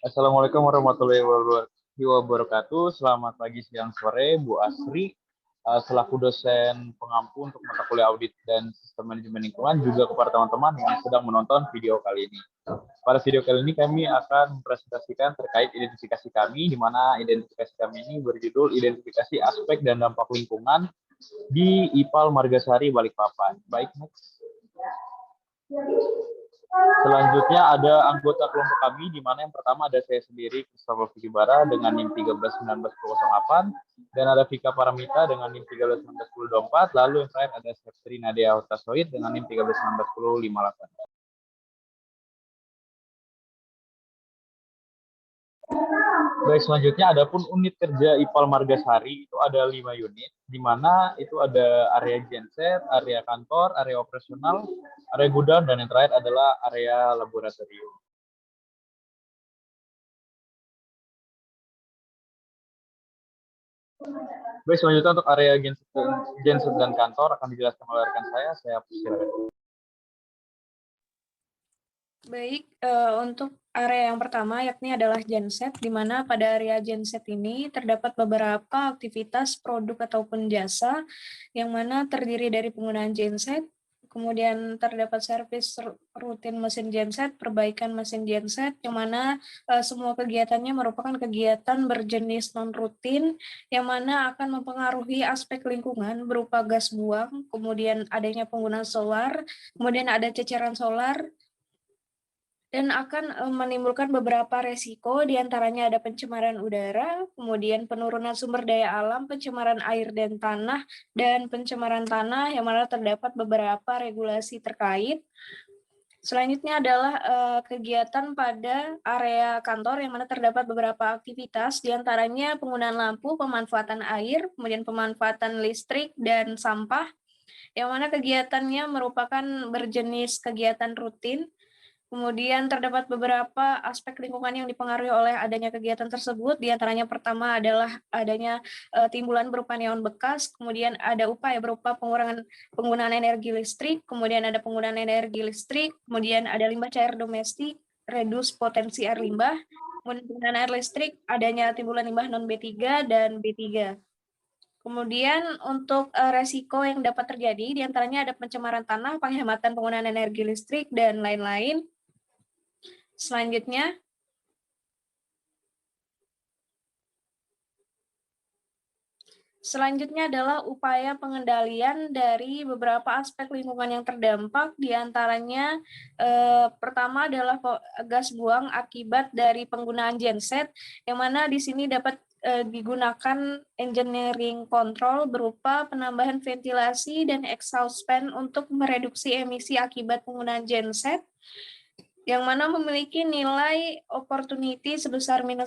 Assalamualaikum warahmatullahi wabarakatuh. Selamat pagi, siang, sore, Bu Asri, selaku dosen pengampu untuk mata kuliah audit dan sistem manajemen lingkungan, juga kepada teman-teman yang sedang menonton video kali ini. Pada video kali ini kami akan mempresentasikan terkait identifikasi kami, di mana identifikasi kami ini berjudul Identifikasi Aspek dan Dampak Lingkungan di IPAL Margasari Balikpapan. Baik, next. Selanjutnya ada anggota kelompok kami, di mana yang pertama ada saya sendiri, Christopher Fikibara dengan NIM 131908, dan ada Vika Paramita dengan NIM 131924, lalu yang terakhir ada Septri Nadia Hutasoid dengan NIM 131958. Baik, selanjutnya ada pun unit kerja IPAL Margasari itu ada 5 unit, di mana itu ada area genset, area kantor, area operasional, area gudang, dan yang terakhir adalah area laboratorium. Baik, selanjutnya untuk area genset dan kantor akan dijelaskan oleh rekan saya persilakan. Baik, untuk area yang pertama yakni adalah genset, di mana pada area genset ini terdapat beberapa aktivitas produk ataupun jasa yang mana terdiri dari penggunaan genset, kemudian terdapat servis rutin mesin genset, perbaikan mesin genset, yang mana semua kegiatannya merupakan kegiatan berjenis non-rutin, yang mana akan mempengaruhi aspek lingkungan berupa gas buang, kemudian adanya penggunaan solar, kemudian ada ceceran solar, dan akan menimbulkan beberapa resiko, diantaranya ada pencemaran udara, kemudian penurunan sumber daya alam, pencemaran air dan tanah, dan pencemaran tanah yang mana terdapat beberapa regulasi terkait. Selanjutnya adalah kegiatan pada area kantor yang mana terdapat beberapa aktivitas, diantaranya penggunaan lampu, pemanfaatan air, kemudian pemanfaatan listrik, dan sampah, yang mana kegiatannya merupakan berjenis kegiatan rutin. Kemudian terdapat beberapa aspek lingkungan yang dipengaruhi oleh adanya kegiatan tersebut, diantaranya pertama adalah adanya timbulan berupa neon bekas, kemudian ada upaya berupa pengurangan penggunaan energi listrik, kemudian ada penggunaan energi listrik, kemudian ada limbah cair domestik, redus potensi air limbah, kemudian penggunaan air listrik, adanya timbulan limbah non B3 dan B3. Kemudian untuk resiko yang dapat terjadi, diantaranya ada pencemaran tanah, penghematan penggunaan energi listrik, dan lain-lain. Selanjutnya adalah upaya pengendalian dari beberapa aspek lingkungan yang terdampak, diantaranya pertama adalah gas buang akibat dari penggunaan genset, yang mana di sini dapat digunakan engineering control berupa penambahan ventilasi dan exhaust fan untuk mereduksi emisi akibat penggunaan genset, yang mana memiliki nilai opportunity sebesar -1,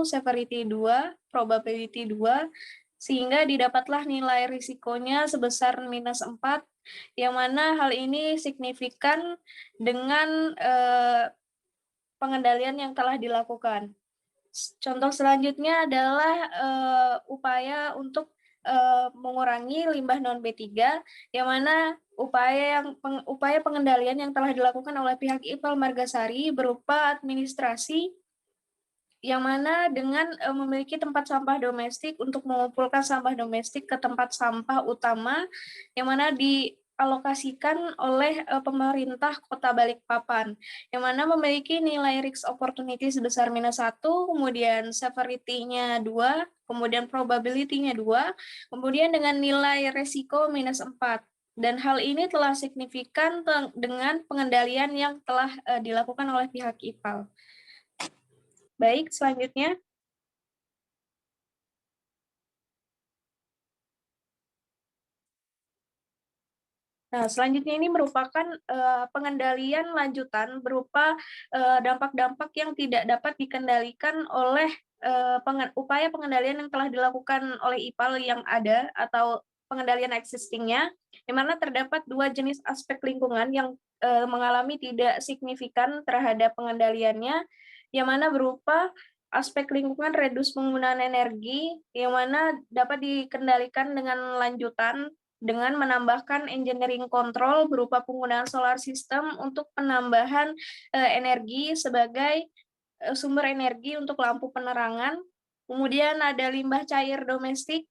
severity 2, probability 2, sehingga didapatlah nilai risikonya sebesar -4, yang mana hal ini signifikan dengan pengendalian yang telah dilakukan. Contoh selanjutnya adalah upaya untuk mengurangi limbah non B3, yang mana upaya pengendalian yang telah dilakukan oleh pihak IPAL Margasari berupa administrasi, yang mana dengan memiliki tempat sampah domestik untuk mengumpulkan sampah domestik ke tempat sampah utama, yang mana dialokasikan oleh pemerintah Kota Balikpapan, yang mana memiliki nilai risk opportunity sebesar -1, kemudian severity-nya 2, kemudian probability-nya 2, kemudian dengan nilai resiko -4. Dan hal ini telah signifikan dengan pengendalian yang telah dilakukan oleh pihak IPAL. Baik, selanjutnya. Nah, selanjutnya ini merupakan pengendalian lanjutan berupa dampak-dampak yang tidak dapat dikendalikan oleh upaya pengendalian yang telah dilakukan oleh IPAL yang ada atau pengendalian existing-nya, di mana terdapat dua jenis aspek lingkungan yang mengalami tidak signifikan terhadap pengendaliannya, yang mana berupa aspek lingkungan redus penggunaan energi, yang mana dapat dikendalikan dengan lanjutan dengan menambahkan engineering control berupa penggunaan solar system untuk penambahan energi sebagai sumber energi untuk lampu penerangan. Kemudian ada limbah cair domestik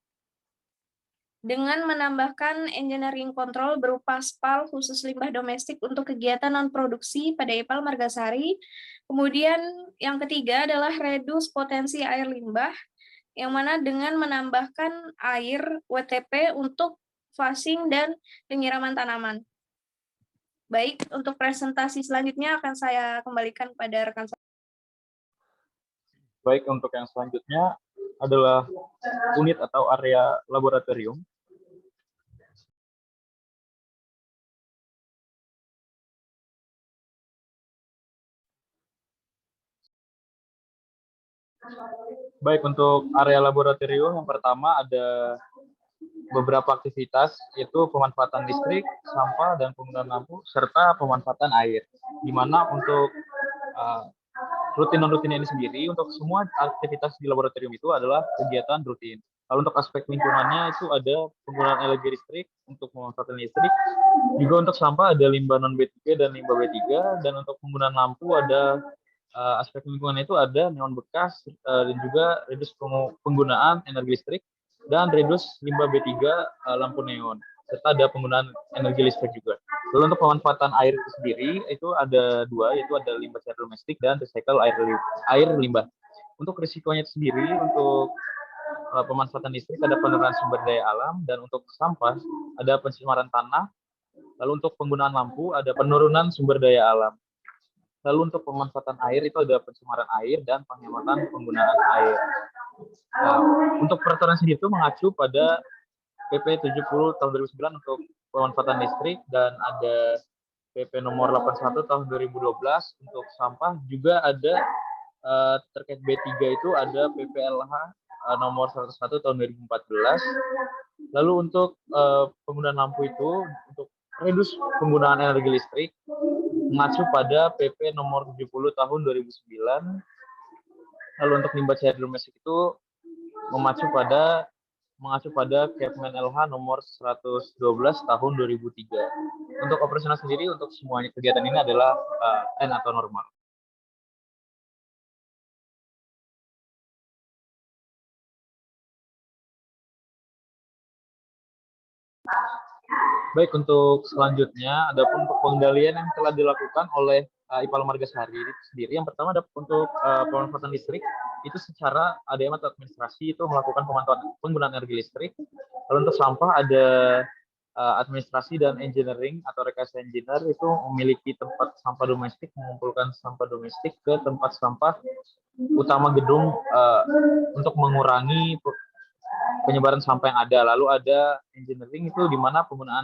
dengan menambahkan engineering control berupa SPAL khusus limbah domestik untuk kegiatan non-produksi pada IPAL Margasari. Kemudian yang ketiga adalah reduce potensi air limbah, yang mana dengan menambahkan air WTP untuk flushing dan penyiraman tanaman. Baik, untuk presentasi selanjutnya akan saya kembalikan pada rekan saya. Baik, untuk yang selanjutnya adalah unit atau area laboratorium. Baik, untuk area laboratorium yang pertama ada beberapa aktivitas, yaitu pemanfaatan listrik, sampah, dan penggunaan lampu, serta pemanfaatan air. Di mana untuk rutin non-rutin ini sendiri, untuk semua aktivitas di laboratorium itu adalah kegiatan rutin. Lalu untuk aspek lingkungannya itu ada penggunaan energi listrik untuk pemanfaatan listrik, juga untuk sampah ada limbah non-B3 dan limbah B3, dan untuk penggunaan lampu ada aspek lingkungan itu ada neon bekas dan juga reduce penggunaan energi listrik dan reduce limbah B3 lampu neon, serta ada penggunaan energi listrik juga. Lalu untuk pemanfaatan air itu sendiri itu ada dua, yaitu ada limbah cair domestik dan recycle air limbah. Untuk risikonya itu sendiri, untuk pemanfaatan listrik ada penurunan sumber daya alam, dan untuk sampah ada pencemaran tanah. Lalu untuk penggunaan lampu ada penurunan sumber daya alam. Lalu untuk pemanfaatan air itu ada pencemaran air dan penghematan penggunaan air. Untuk peraturan sendiri itu mengacu pada PP 70 tahun 2009 untuk pemanfaatan listrik, dan ada PP nomor 81 tahun 2012 untuk sampah. Juga ada terkait B3 itu ada PPLH nomor 101 tahun 2014. Lalu untuk penggunaan lampu itu untuk reduce penggunaan energi listrik mengacu pada PP nomor 70 tahun 2009. Lalu untuk limbah cair domestik itu mengacu pada Kepmen LH nomor 112 tahun 2003. Untuk operasional sendiri, untuk semuanya kegiatan ini adalah N atau normal. Baik, untuk selanjutnya, adapun untuk pengendalian yang telah dilakukan oleh IPAL Margasari sendiri, yang pertama ada untuk pemanfaatan listrik, itu secara ADM atau administrasi itu melakukan pemantauan penggunaan energi listrik. Lalu untuk sampah ada administrasi dan engineering atau rekayasa engineer itu memiliki tempat sampah domestik, mengumpulkan sampah domestik ke tempat sampah utama gedung untuk mengurangi penyebaran sampah yang ada. Lalu ada engineering itu di mana penggunaan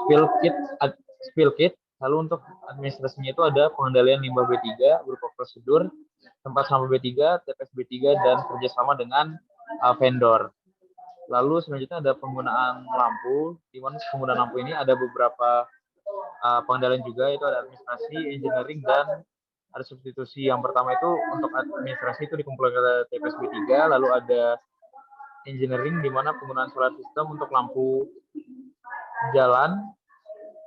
spill kit. Lalu untuk administrasinya itu ada pengendalian limbah B3 berupa prosedur, tempat sampah B3, TPS B3, dan kerjasama dengan vendor. Lalu selanjutnya ada penggunaan lampu, di mana penggunaan lampu ini ada beberapa pengendalian juga, itu ada administrasi, engineering, dan ada substitusi. Yang pertama itu untuk administrasi itu dikumpulkan ke TPS B3, lalu ada engineering di mana penggunaan solar system untuk lampu jalan,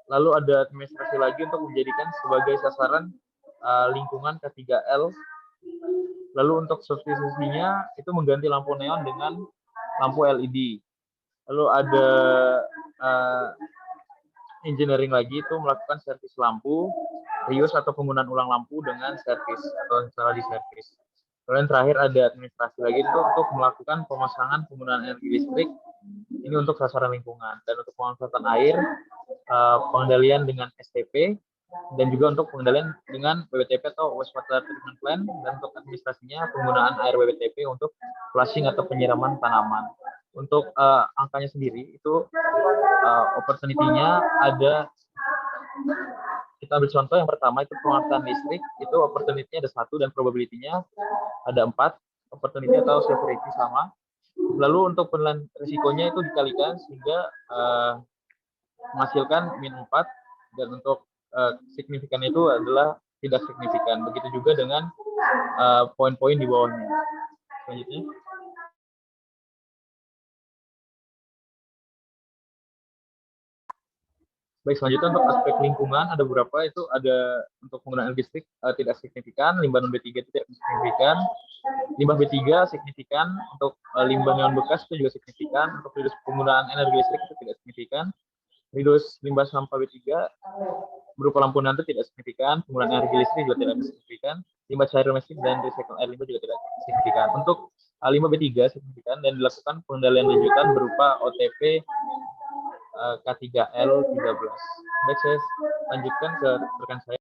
lalu ada administrasi lagi untuk menjadikan sebagai sasaran lingkungan K3L. Lalu untuk substitusinya itu mengganti lampu neon dengan lampu LED. Lalu ada engineering lagi itu melakukan servis lampu, reuse atau penggunaan ulang lampu dengan servis atau setelah di servis. Kemudian terakhir ada administrasi lagi itu untuk melakukan pemasangan penggunaan energi listrik, ini untuk sasaran lingkungan. Dan untuk pemanfaatan air, pengendalian dengan STP, dan juga untuk pengendalian dengan WWTP atau wastewater treatment plant. Dan untuk administrasinya penggunaan air WWTP untuk flushing atau penyiraman tanaman. Untuk angkanya sendiri itu opportunity-nya ada, kita ambil contoh yang pertama itu pemanfaatan listrik, itu opportunity-nya ada 1 dan probability-nya ada 4, opportunity atau severity sama. Lalu untuk penilaian risikonya itu dikalikan sehingga menghasilkan min 4, dan untuk signifikan itu adalah tidak signifikan. Begitu juga dengan poin-poin di bawahnya. Selanjutnya. Baik, selanjutnya untuk aspek lingkungan ada beberapa, itu ada untuk penggunaan energi listrik tidak signifikan, limbah non B3 tidak signifikan, limbah B3 signifikan, untuk limbah neon bekas itu juga signifikan, untuk reduce penggunaan energi listrik itu tidak signifikan, reduce limbah sampah B3 berupa lampu nanti tidak signifikan, penggunaan energi listrik juga tidak signifikan, limbah cair domestik dan recycle air limbah juga tidak signifikan. Untuk limbah B3 signifikan dan dilakukan pengendalian lanjutan berupa OTP K3L13. Baik, saya lanjutkan ke rekan saya.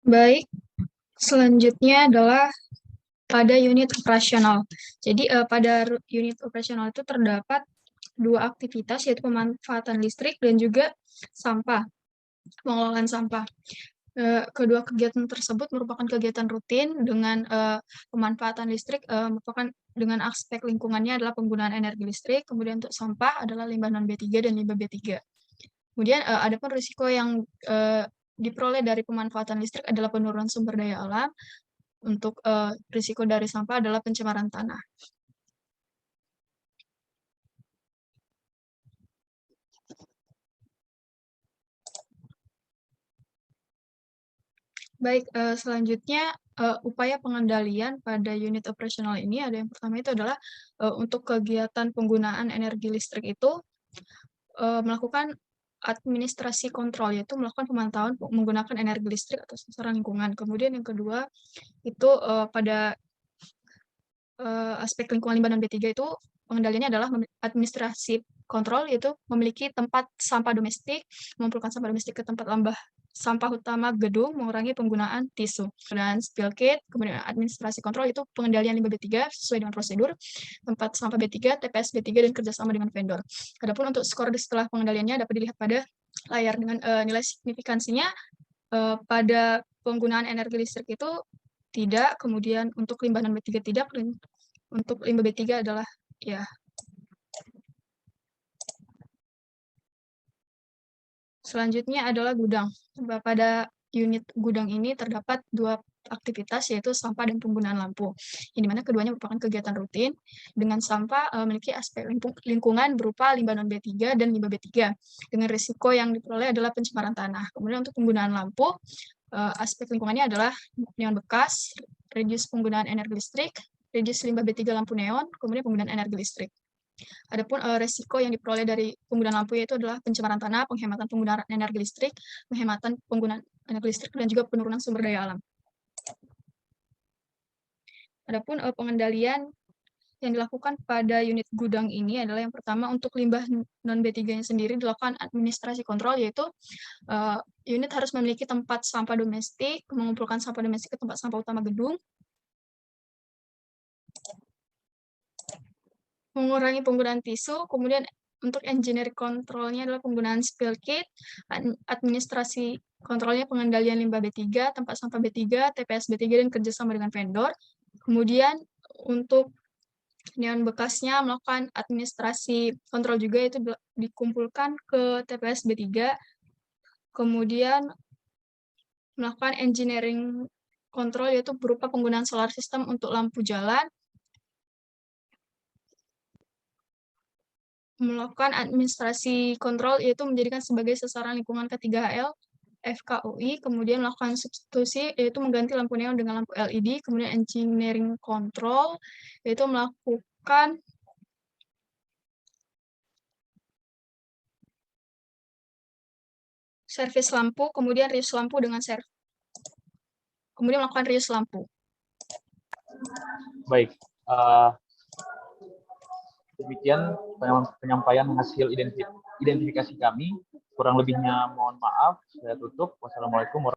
Baik, selanjutnya adalah pada unit operasional. Jadi pada unit operasional itu terdapat dua aktivitas, yaitu pemanfaatan listrik dan juga sampah, pengelolaan sampah. Kedua kegiatan tersebut merupakan kegiatan rutin dengan pemanfaatan listrik merupakan dengan aspek lingkungannya adalah penggunaan energi listrik, kemudian untuk sampah adalah limbah non B3 dan limbah B3. Kemudian ada pun risiko yang diperoleh dari pemanfaatan listrik adalah penurunan sumber daya alam. Untuk risiko dari sampah adalah pencemaran tanah. Baik, selanjutnya upaya pengendalian pada unit operasional ini ada yang pertama itu adalah untuk kegiatan penggunaan energi listrik itu melakukan administrasi kontrol, yaitu melakukan pemantauan menggunakan energi listrik atau sasaran lingkungan. Kemudian yang kedua itu pada aspek lingkungan limbah non B3 itu pengendaliannya adalah administrasi kontrol, yaitu memiliki tempat sampah domestik, mengumpulkan sampah domestik ke tempat sampah utama gedung, mengurangi penggunaan tisu. Dan spill kit, kemudian administrasi kontrol itu pengendalian limbah B3 sesuai dengan prosedur, tempat sampah B3, TPS B3, dan kerjasama dengan vendor. Adapun untuk skor setelah pengendaliannya dapat dilihat pada layar dengan nilai signifikansinya pada penggunaan energi listrik itu tidak, kemudian untuk limbah non B3 tidak, untuk limbah B3 adalah ya. Selanjutnya adalah gudang. Pada unit gudang ini terdapat dua aktivitas, yaitu sampah dan penggunaan lampu. Di mana keduanya merupakan kegiatan rutin. Dengan sampah memiliki aspek lingkungan berupa limbah non B3 dan limbah B3. Dengan risiko yang diperoleh adalah pencemaran tanah. Kemudian untuk penggunaan lampu, aspek lingkungannya adalah neon bekas, reduce penggunaan energi listrik, reduce limbah B3 lampu neon, kemudian penggunaan energi listrik. Adapun resiko yang diperoleh dari penggunaan lampu yaitu adalah pencemaran tanah, penghematan penggunaan energi listrik, penghematan penggunaan energi listrik, dan juga penurunan sumber daya alam. Adapun pengendalian yang dilakukan pada unit gudang ini adalah yang pertama untuk limbah non B3-nya sendiri dilakukan administrasi kontrol, yaitu unit harus memiliki tempat sampah domestik, mengumpulkan sampah domestik ke tempat sampah utama gedung, mengurangi penggunaan tisu, kemudian untuk engineering kontrolnya adalah penggunaan spill kit, administrasi kontrolnya pengendalian limbah B3, tempat sampah B3, TPS B3, dan kerjasama dengan vendor. Kemudian untuk neon bekasnya melakukan administrasi kontrol juga, itu dikumpulkan ke TPS B3, kemudian melakukan engineering kontrol yaitu berupa penggunaan solar system untuk lampu jalan, melakukan administrasi kontrol yaitu menjadikan sebagai sasaran lingkungan K3HL FKUI, kemudian melakukan substitusi yaitu mengganti lampu neon dengan lampu LED, kemudian engineering control yaitu melakukan servis lampu, kemudian reuse lampu dengan kemudian melakukan reuse lampu. Baik, demikian penyampaian hasil identifikasi kami. Kurang lebihnya mohon maaf. Saya tutup. Wassalamualaikum warahmatullahi wabarakatuh.